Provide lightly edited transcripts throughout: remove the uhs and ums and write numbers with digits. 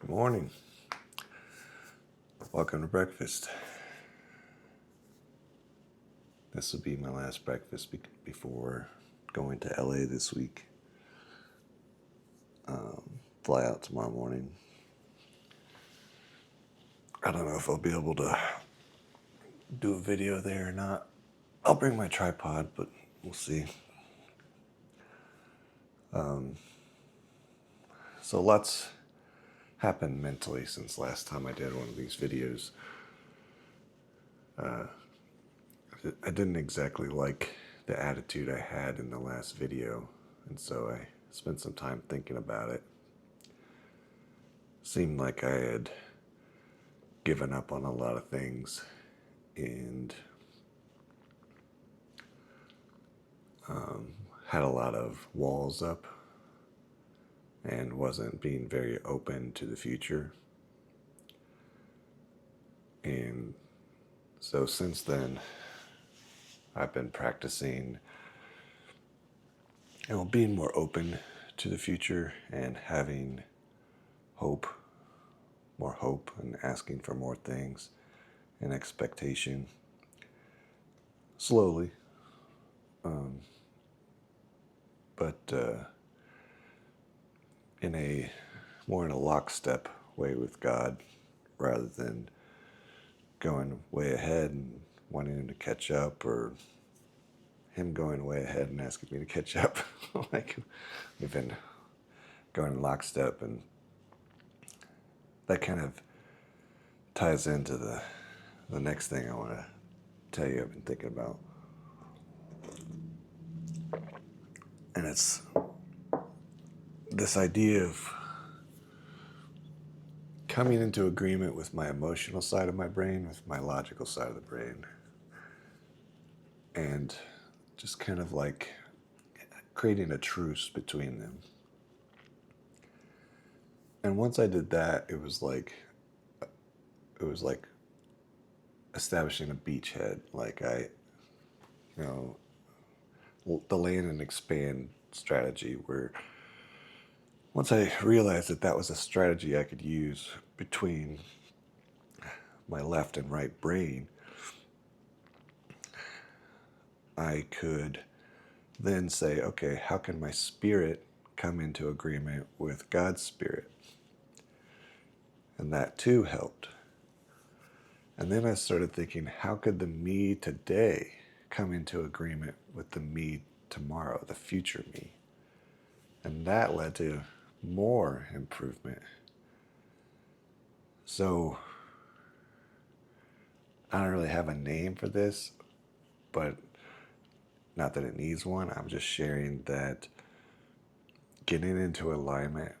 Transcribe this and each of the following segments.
Good morning. Welcome to breakfast. This will be my last breakfast before going to LA this week. Fly out tomorrow morning. I don't know if I'll be able to do a video there or not. I'll bring my tripod, but we'll see. So lots happened mentally since last time I did one of these videos. I didn't exactly like the attitude I had in the last video, and so I spent some time thinking about it. Seemed like I had given up on a lot of things and had a lot of walls up and wasn't being very open to the future. And so since then, I've been practicing, being more open to the future and having more hope and asking for more things and expectation slowly. But in a lockstep way with God, rather than going way ahead and wanting him to catch up, or him going way ahead and asking me to catch up. Like, we've been going in lockstep, and that kind of ties into the next thing I want to tell you I've been thinking about. And it's this idea of coming into agreement with my emotional side of my brain, with my logical side of the brain, and just kind of like creating a truce between them. And once I did that, it was like establishing a beachhead. Like the land and expand strategy, where once I realized that was a strategy I could use between my left and right brain, I could then say, okay, how can my spirit come into agreement with God's spirit? And that too helped. And then I started thinking, how could the me today come into agreement with the me tomorrow, the future me? And that led to more improvement. So I don't really have a name for this, but not that it needs one. I'm just sharing that getting into alignment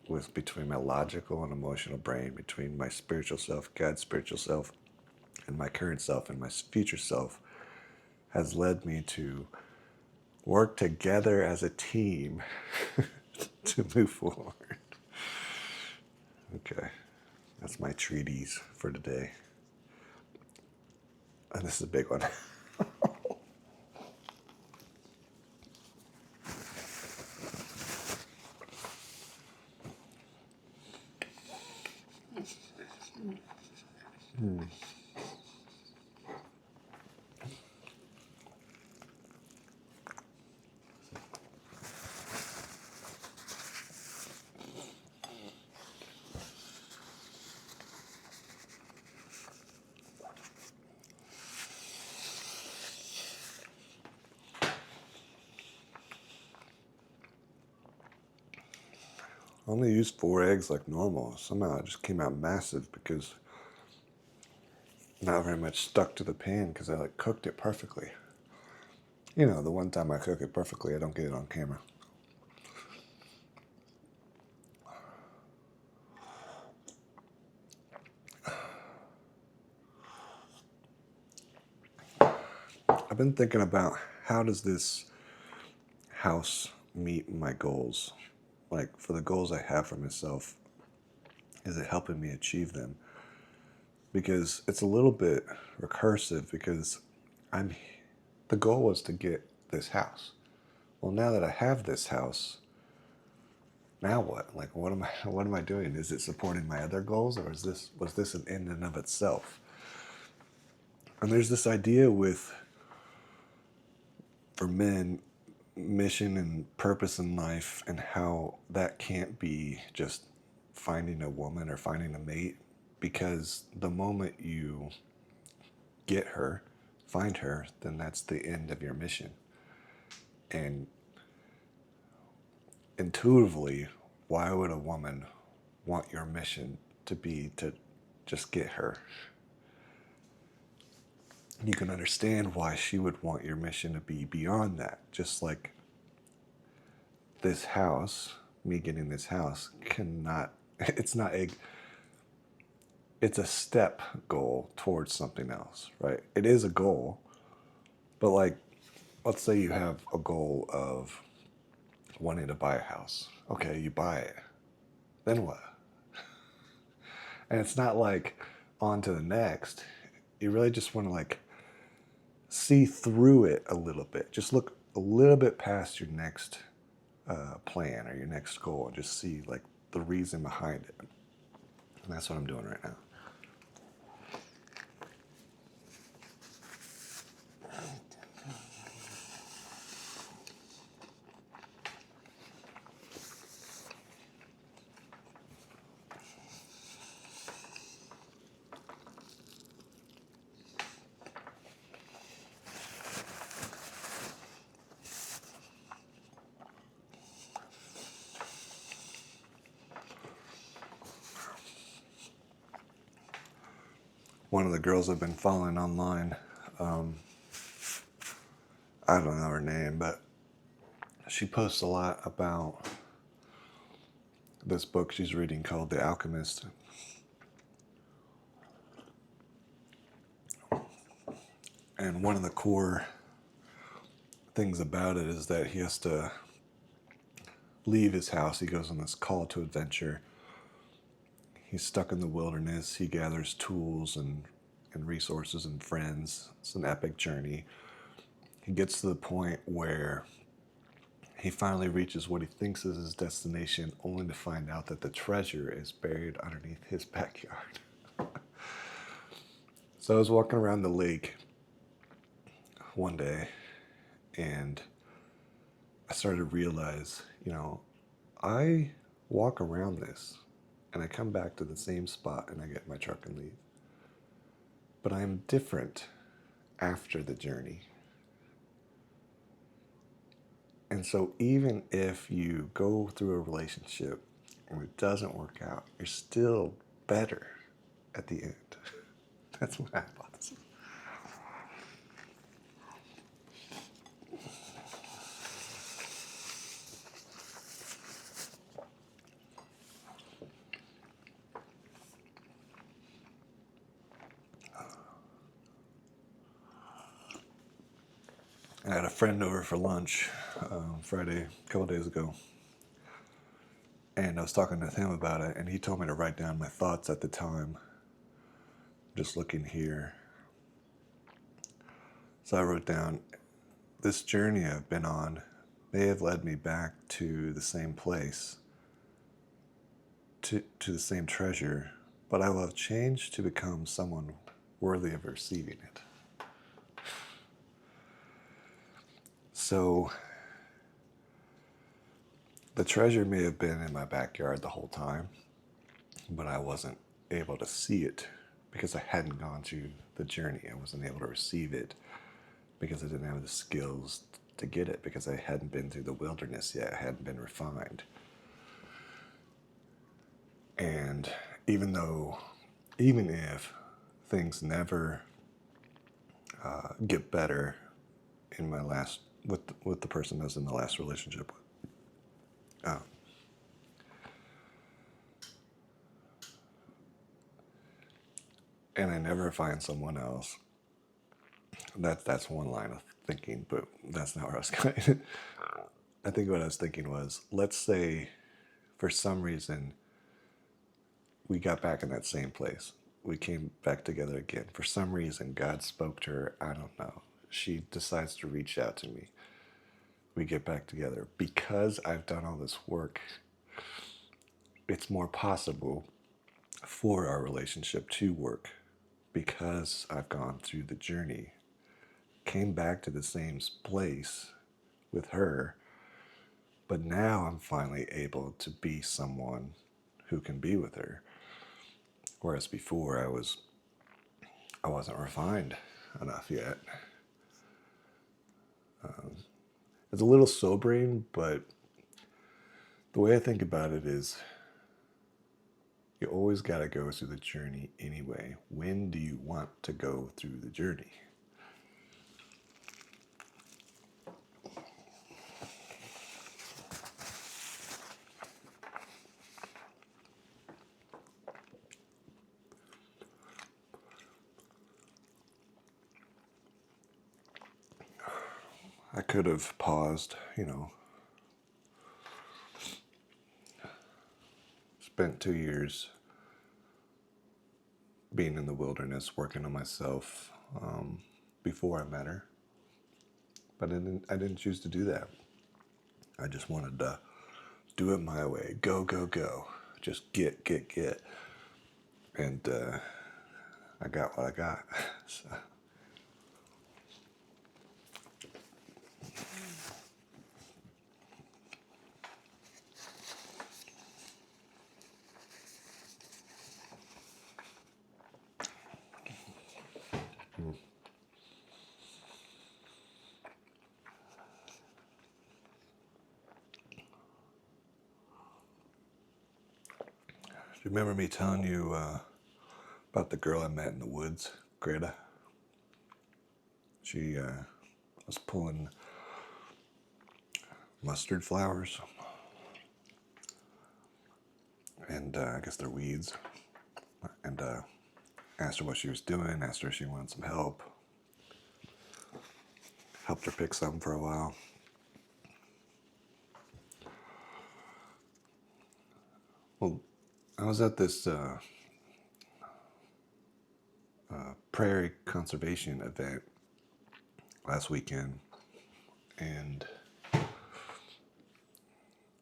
with between my logical and emotional brain, between my spiritual self, God's spiritual self, and my current self and my future self, has led me to work together as a team to move forward. Okay, that's my treatise for today. And this is a big one. I only used 4 eggs like normal. Somehow it just came out massive because not very much stuck to the pan because I cooked it perfectly. The one time I cook it perfectly, I don't get it on camera. I've been thinking about, how does this house meet my goals? Like, for the goals I have for myself, is it helping me achieve them? Because it's a little bit recursive, because the goal was to get this house. Well, now that I have this house, Now what? Like, what am I doing? Is it supporting my other goals, or was this an end in of itself? And there's this idea with, for men, mission and purpose in life, and how that can't be just finding a woman or finding a mate, because the moment you get her, find her, then that's the end of your mission. And intuitively, why would a woman want your mission to be to just get her? You can understand why she would want your mission to be beyond that. Just like this house, me getting this house cannot, it's not a, it's a step goal towards something else, right? It is a goal, but like, let's say you have a goal of wanting to buy a house. Okay, you buy it. Then what? And it's not like on to the next. You really just want to like see through it a little bit. Just look a little bit past your next plan or your next goal and just see like the reason behind it. And that's what I'm doing right now. One of the girls I've been following online, um, I don't know her name, but she posts a lot about this book she's reading called The Alchemist. And one of the core things about it is that he has to leave his house. He goes on this call to adventure. He's stuck in the wilderness. He gathers tools and resources and friends. It's an epic journey. He gets to the point where he finally reaches what he thinks is his destination, only to find out that the treasure is buried underneath his backyard. So I was walking around the lake one day, and I started to realize, I walk around this and I come back to the same spot and I get in my truck and leave. But I am different after the journey. And so even if you go through a relationship and it doesn't work out, you're still better at the end. That's my hypothesis. I had a friend over for lunch Friday, a couple days ago, and I was talking with him about it, and he told me to write down my thoughts at the time. Just looking here. So I wrote down, this journey I've been on may have led me back to the same place, to the same treasure, but I will have changed to become someone worthy of receiving it. So the treasure may have been in my backyard the whole time, but I wasn't able to see it because I hadn't gone through the journey. I wasn't able to receive it because I didn't have the skills to get it, because I hadn't been through the wilderness yet. I hadn't been refined. And even if things never get better in my last, with the person I was in the last relationship with, and I never find someone else, that's one line of thinking, but that's not where I was going. I think what I was thinking was, let's say for some reason we got back in that same place. We came back together again. For some reason, God spoke to her. I don't know. She decides to reach out to me. We get back together. Because I've done all this work, it's more possible for our relationship to work because I've gone through the journey, came back to the same place with her, but now I'm finally able to be someone who can be with her. Whereas before I wasn't refined enough yet. It's a little sobering, but the way I think about it is you always got to go through the journey anyway. When do you want to go through the journey? I could have paused, spent 2 years being in the wilderness, working on myself before I met her. But I didn't choose to do that. I just wanted to do it my way. Go, go, go. Just get, get, get. And I got what I got. So. Do you remember me telling you about the girl I met in the woods, Greta? She was pulling mustard flowers, and I guess they're weeds. And asked her what she was doing, asked her if she wanted some help, helped her pick some for a while. Well, I was at this prairie conservation event last weekend, and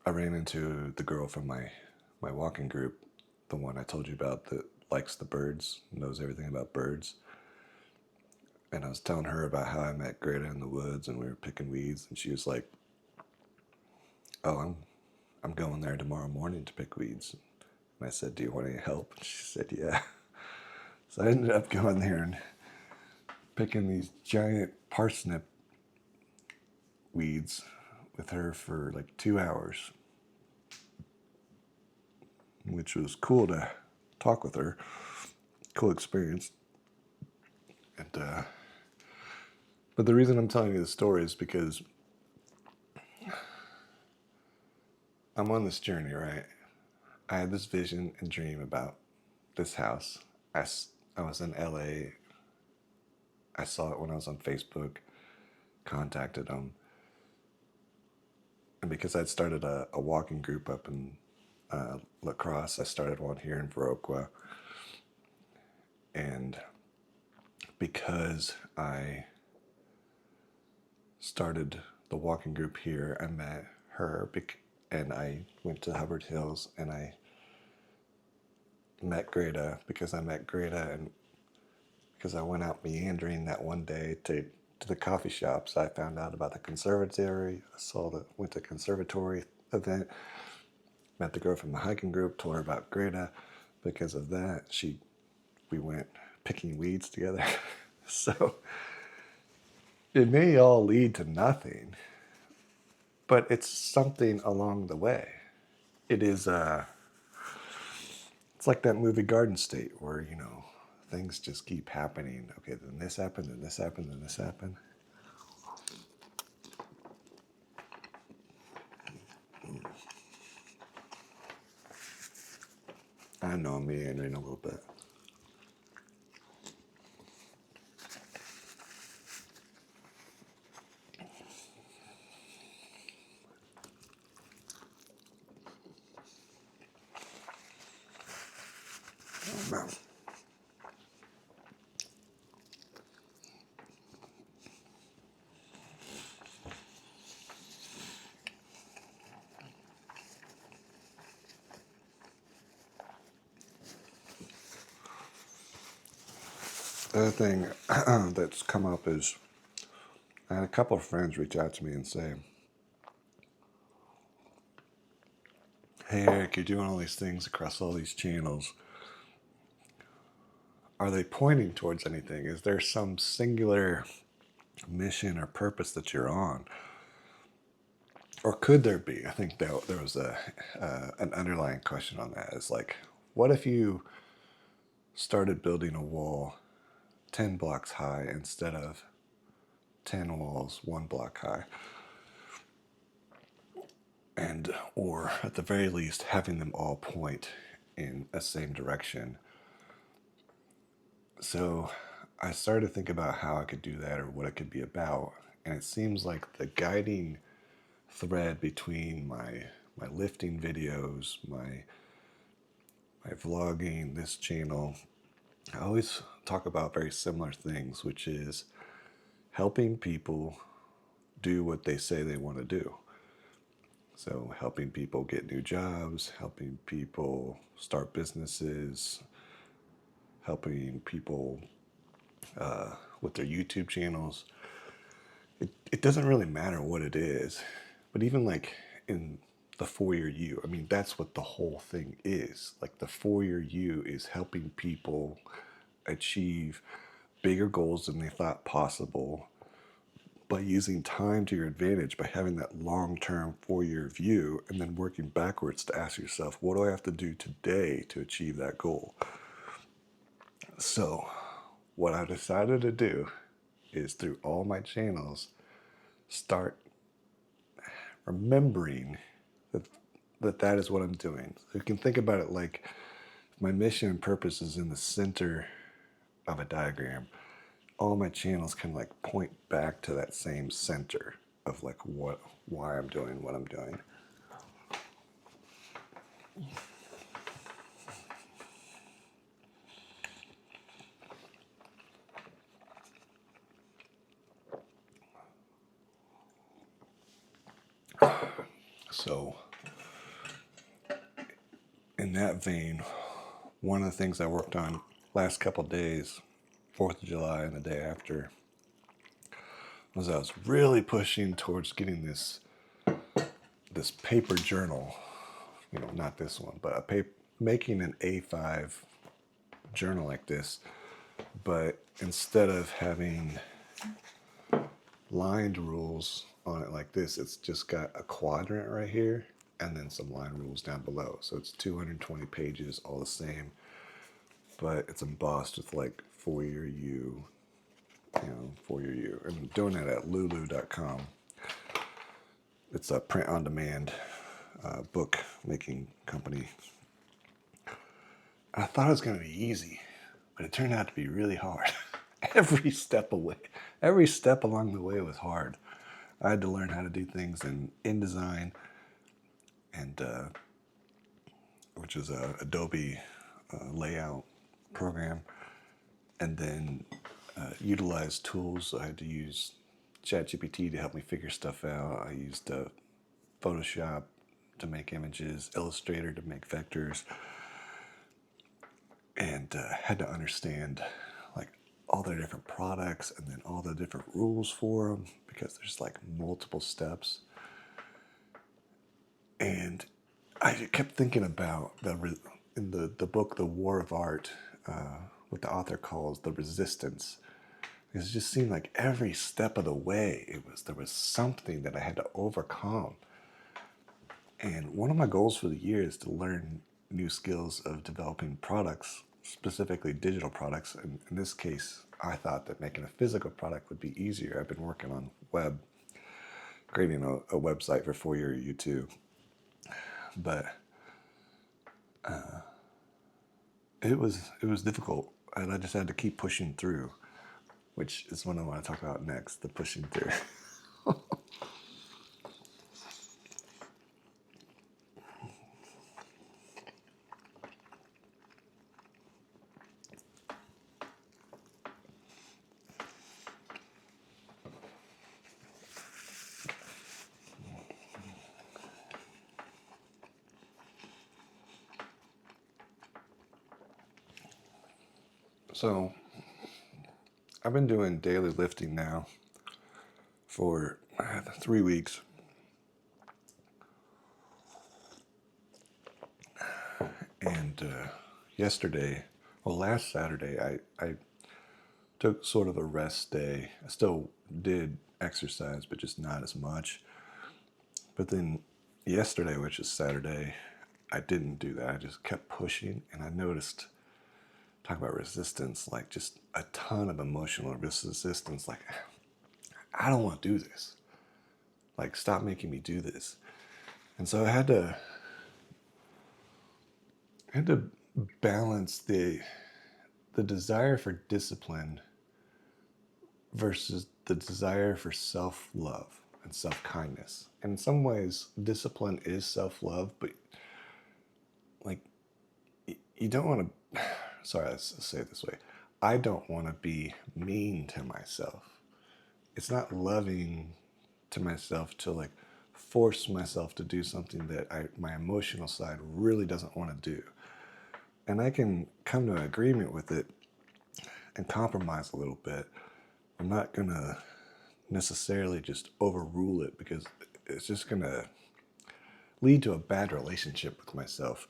I ran into the girl from my walking group, the one I told you about that likes the birds, knows everything about birds. And I was telling her about how I met Greta in the woods and we were picking weeds, and she was like, "Oh, I'm going there tomorrow morning to pick weeds." And I said, "Do you want any help?" And she said, "Yeah." So I ended up going there and picking these giant parsnip weeds with her for like 2 hours, which was cool to talk with her. Cool experience. And but the reason I'm telling you this story is because I'm on this journey, right? I had this vision and dream about this house. I was in LA. I saw it when I was on Facebook, contacted them. And because I'd started a walking group up in La Crosse, I started one here in Viroqua. And because I started the walking group here, I met her, and I went to Hubbard Hills, and I met Greta because I met Greta, and because I went out meandering that one day to the coffee shops. I found out about the conservatory. Went to conservatory event, met the girl from the hiking group, told her about Greta. Because of that, we went picking weeds together. So it may all lead to nothing, but it's something along the way. It is it's like that movie Garden State where, things just keep happening. Okay, then this happened, then this happened, then this happened. I know I'm meandering a little bit. Oh, The other thing that's come up is I had a couple of friends reach out to me and say, "Hey Eric, you're doing all these things across all these channels. Are they pointing towards anything? Is there some singular mission or purpose that you're on? Or could there be?" I think there was an underlying question on that. Is like, what if you started building a wall 10 blocks high instead of 10 walls 1 block high? And, or at the very least, having them all point in a same direction. So I started to think about how I could do that or what it could be about. And it seems like the guiding thread between my lifting videos, my vlogging, this channel, I always talk about very similar things, which is helping people do what they say they want to do. So helping people get new jobs, helping people start businesses, helping people with their YouTube channels. It doesn't really matter what it is, but even like in the 4-year you, I mean, that's what the whole thing is. Like the 4-year you is helping people achieve bigger goals than they thought possible by using time to your advantage, by having that long-term 4-year view, and then working backwards to ask yourself, what do I have to do today to achieve that goal? So what I decided to do is through all my channels, start remembering that is what I'm doing. So you can think about it like my mission and purpose is in the center of a diagram. All my channels can like point back to that same center of like why I'm doing what I'm doing. So in that vein, one of the things I worked on last couple of days, 4th of July and the day after, was I was really pushing towards getting this paper journal, not this one, but making an A5 journal like this, but instead of having lined rules on it like this, it's just got a quadrant right here and then some line rules down below. So it's 220 pages, all the same, but it's embossed with like 4-year you, 4-year you. And I'm doing that at lulu.com. It's a print-on-demand book making company. I thought it was going to be easy, but it turned out to be really hard. Every step along the way was hard. I had to learn how to do things in InDesign, and which is a Adobe layout program, and then utilize tools. I had to use ChatGPT to help me figure stuff out. I used Photoshop to make images, Illustrator to make vectors, and had to understand like all their different products and then all the different rules for them, because there's like multiple steps. And I kept thinking about in the book, The War of Art, what the author calls the resistance. Because it just seemed like every step of the way, there was something that I had to overcome. And one of my goals for the year is to learn new skills of developing products, specifically digital products. And in this case, I thought that making a physical product would be easier. I've been working on creating a website for 4-year U2. But it was difficult, and I just had to keep pushing through, which is what I want to talk about next, the pushing through. So I've been doing daily lifting now for 3 weeks. And last Saturday, I took sort of a rest day. I still did exercise, but just not as much. But then yesterday, which is Saturday, I didn't do that. I just kept pushing, and I noticed, talk about resistance, like just a ton of emotional resistance. Like, I don't want to do this. Like, stop making me do this. And so I had to balance the desire for discipline versus the desire for self-love and self-kindness. And in some ways, discipline is self-love, but like, you don't want to, sorry, let's say it this way. I don't want to be mean to myself. It's not loving to myself to like force myself to do something that my emotional side really doesn't want to do. And I can come to an agreement with it and compromise a little bit. I'm not going to necessarily just overrule it, because it's just going to lead to a bad relationship with myself.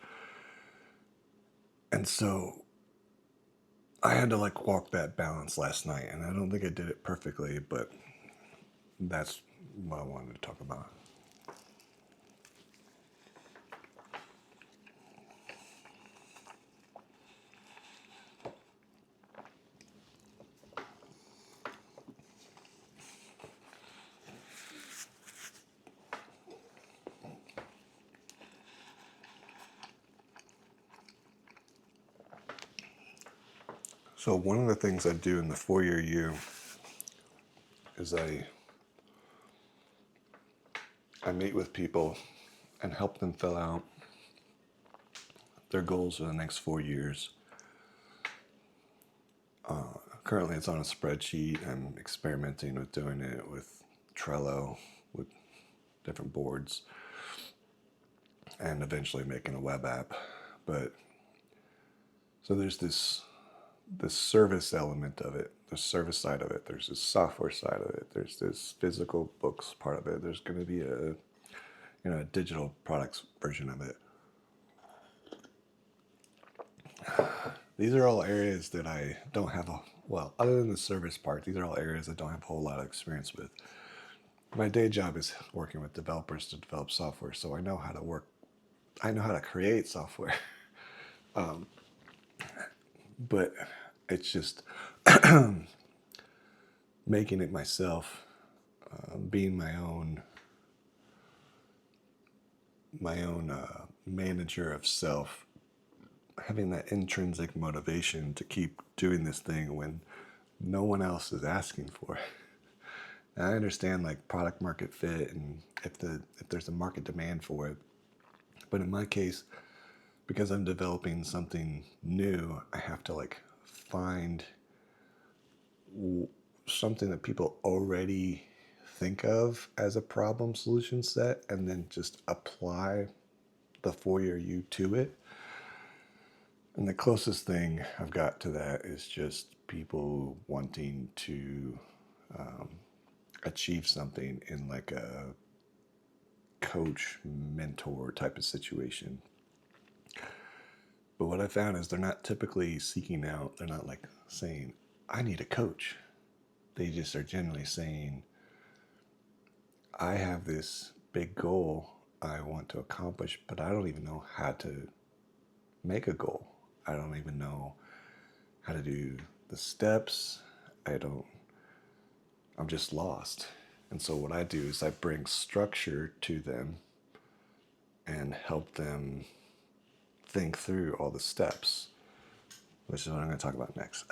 And so I had to like walk that balance last night, and I don't think I did it perfectly, but that's what I wanted to talk about. So one of the things I do in the 4-year U is I meet with people and help them fill out their goals for the next 4 years. Currently it's on a spreadsheet. I'm experimenting with doing it with Trello, with different boards, and eventually making a web app. But so there's this service element of it, the service side of it. There's this software side of it. There's this physical books part of it. There's going to be a digital products version of it. These are all areas that I don't have other than the service part, these are all areas I don't have a whole lot of experience with. My day job is working with developers to develop software, so I know how to work. I know how to create software. But it's just making it myself, being my own manager of self, having that intrinsic motivation to keep doing this thing when no one else is asking for it. And I understand like product market fit, and if there's a market demand for it, but in my case, because I'm developing something new, I have to like find something that people already think of as a problem solution set, and then just apply the 4-year U to it. And the closest thing I've got to that is just people wanting to achieve something in like a coach mentor type of situation. But what I found is they're not typically seeking out, they're not like saying, I need a coach. They just are generally saying, I have this big goal I want to accomplish, but I don't even know how to make a goal. I don't even know how to do the steps. I'm just lost. And so what I do is I bring structure to them and help them think through all the steps, which is what I'm going to talk about next.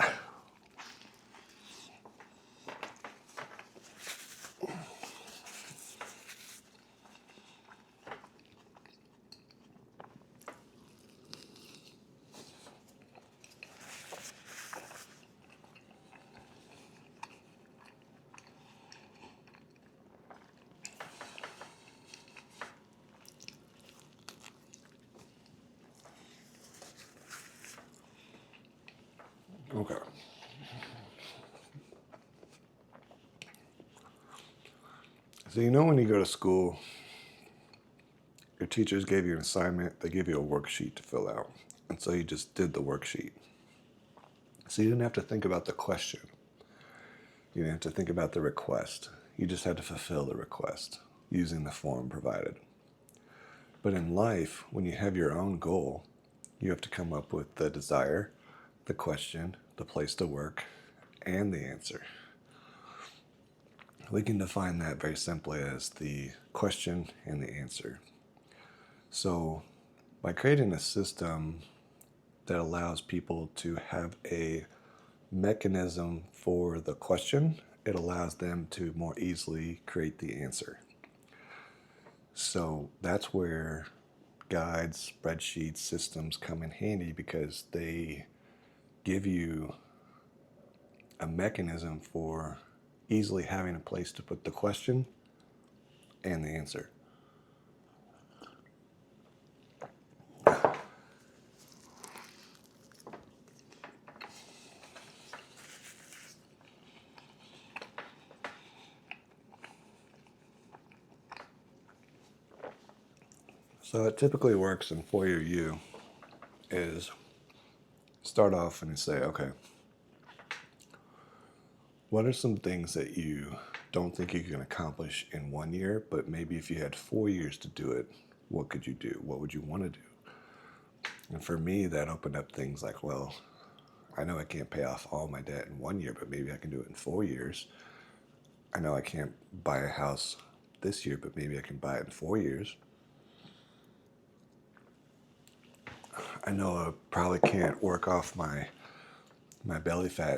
Okay. So when you go to school, your teachers gave you an assignment, they gave you a worksheet to fill out. And so you just did the worksheet. So you didn't have to think about the question. You didn't have to think about the request. You just had to fulfill the request using the form provided. But in life, when you have your own goal, you have to come up with the desire, the question, the place to work, and the answer. We can define that very simply as the question and the answer. So by creating a system that allows people to have a mechanism for the question, it allows them to more easily create the answer. So that's where guides, spreadsheets, systems come in handy, because they give you a mechanism for easily having a place to put the question and the answer. So it typically works in 4-year U is start off and you say, okay, what are some things that you don't think you can accomplish in 1 year, but maybe if you had 4 years to do it, what could you do? What would you want to do? And for me, that opened up things like, well, I know I can't pay off all my debt in 1 year, but maybe I can do it in 4 years. I know I can't buy a house this year, but maybe I can buy it in 4 years. I know I probably can't work off my belly fat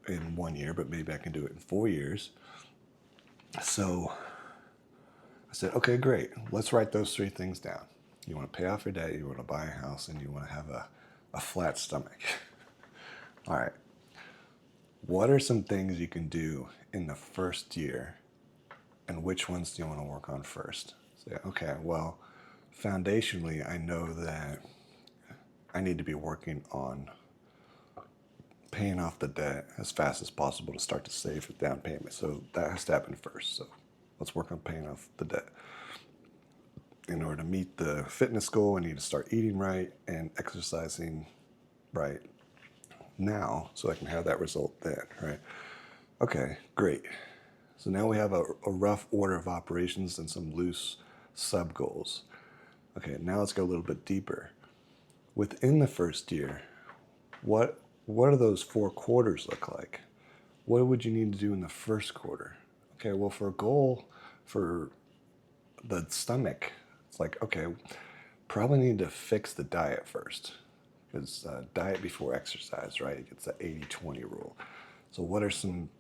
in 1 year, but maybe I can do it in 4 years. So I said, okay, great. Let's write those 3 things down. You want to pay off your debt, you want to buy a house, and you want to have a flat stomach. All right. What are some things you can do in the first year, and which ones do you want to work on first? Say, okay, well, foundationally, I know that I need to be working on paying off the debt as fast as possible to start to save for down payment. So that has to happen first. So let's work on paying off the debt. In order to meet the fitness goal, I need to start eating right and exercising right now so I can have that result then, right? Okay, great. So now we have a rough order of operations and some loose sub goals. Okay, now let's go a little bit deeper. Within the first year, what do those 4 quarters look like? What would you need to do in the first quarter? Okay, well, for a goal for the stomach, it's like, okay, probably need to fix the diet first, because diet before exercise, right? It's the 80-20 rule. So what are some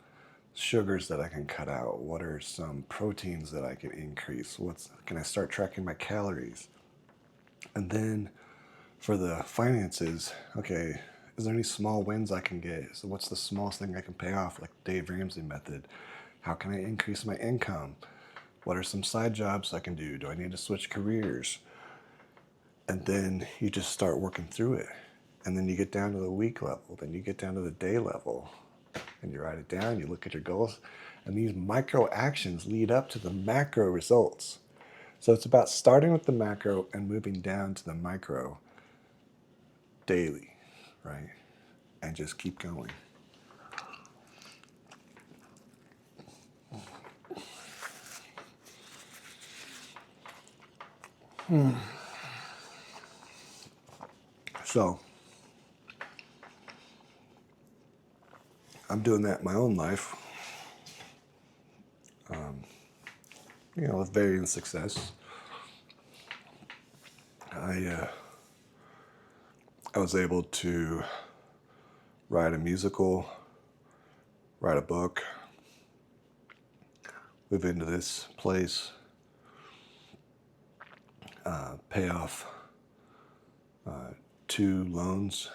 sugars that I can cut out? What are some proteins that I can increase? Can I start tracking my calories? And then for the finances, okay, is there any small wins I can get? So what's the smallest thing I can pay off, like Dave Ramsey method? How can I increase my income? What are some side jobs I can do? Do I need to switch careers? And then you just start working through it. And then you get down to the week level, then you get down to the day level, and you write it down, you look at your goals, and these micro actions lead up to the macro results. So it's about starting with the macro and moving down to the micro daily, right? And just keep going. So I'm doing that in my own life, with varying success. I was able to write a musical, write a book, move into this place, pay off 2 loans,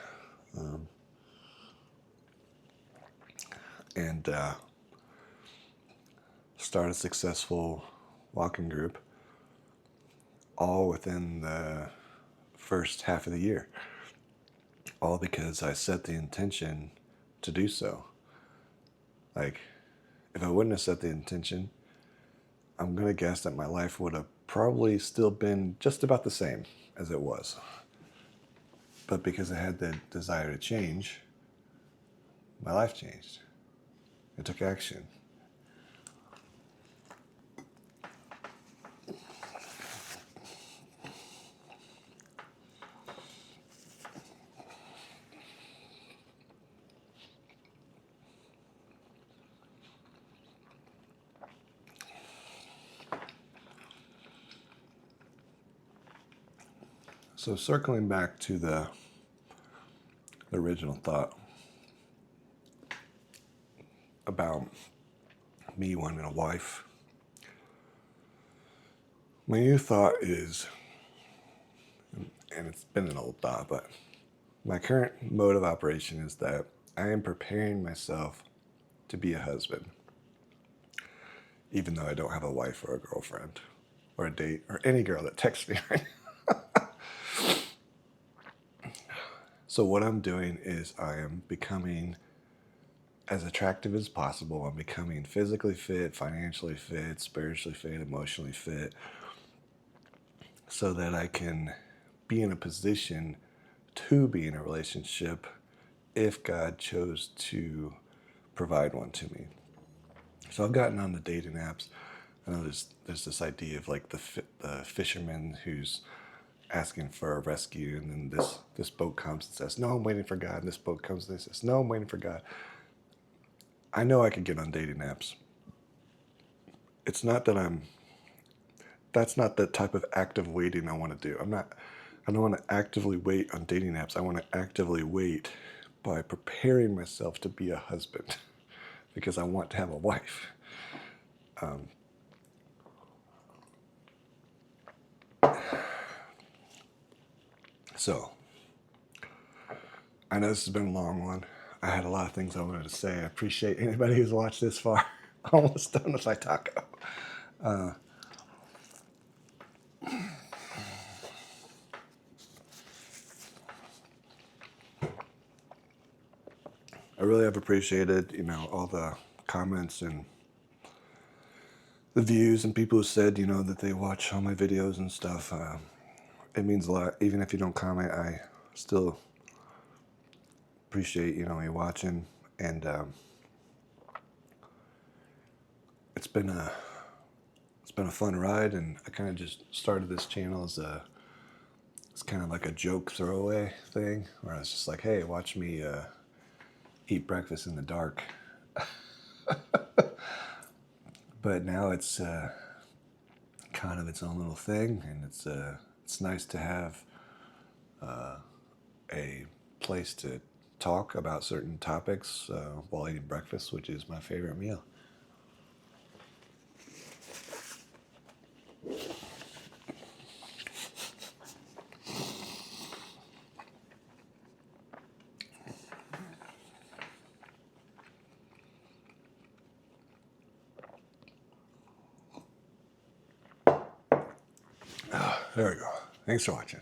and start a successful walking group, all within the first half of the year. All because I set the intention to do so. Like, if I wouldn't have set the intention, I'm going to guess that my life would have probably still been just about the same as it was. But because I had the desire to change, my life changed. I took action. So circling back to the original thought about me wanting a wife, my new thought is, and it's been an old thought, but my current mode of operation is that I am preparing myself to be a husband, even though I don't have a wife or a girlfriend or a date or any girl that texts me right now. So what I'm doing is I am becoming as attractive as possible. I'm becoming physically fit, financially fit, spiritually fit, emotionally fit, so that I can be in a position to be in a relationship if God chose to provide one to me. So I've gotten on the dating apps. I know there's this idea of like the fisherman who's asking for a rescue, and then this boat comes and says, "No, I'm waiting for God." And this boat comes and says, "No, I'm waiting for God." I know I could get on dating apps. It's not that that's not the type of active waiting I want to do. I don't want to actively wait on dating apps. I want to actively wait by preparing myself to be a husband because I want to have a wife. So, I know this has been a long one. I had a lot of things I wanted to say. I appreciate anybody who's watched this far. Almost done with my taco. I really have appreciated, all the comments and the views and people who said, that they watch all my videos and stuff. It means a lot. Even if you don't comment, I still appreciate, you watching. And it's been a fun ride. And I kind of just started this channel as it's kind of like a joke throwaway thing, where I was just like, hey, watch me eat breakfast in the dark. But now it's kind of its own little thing, and it's nice to have a place to talk about certain topics while eating breakfast, which is my favorite meal. There we go. Thanks for watching.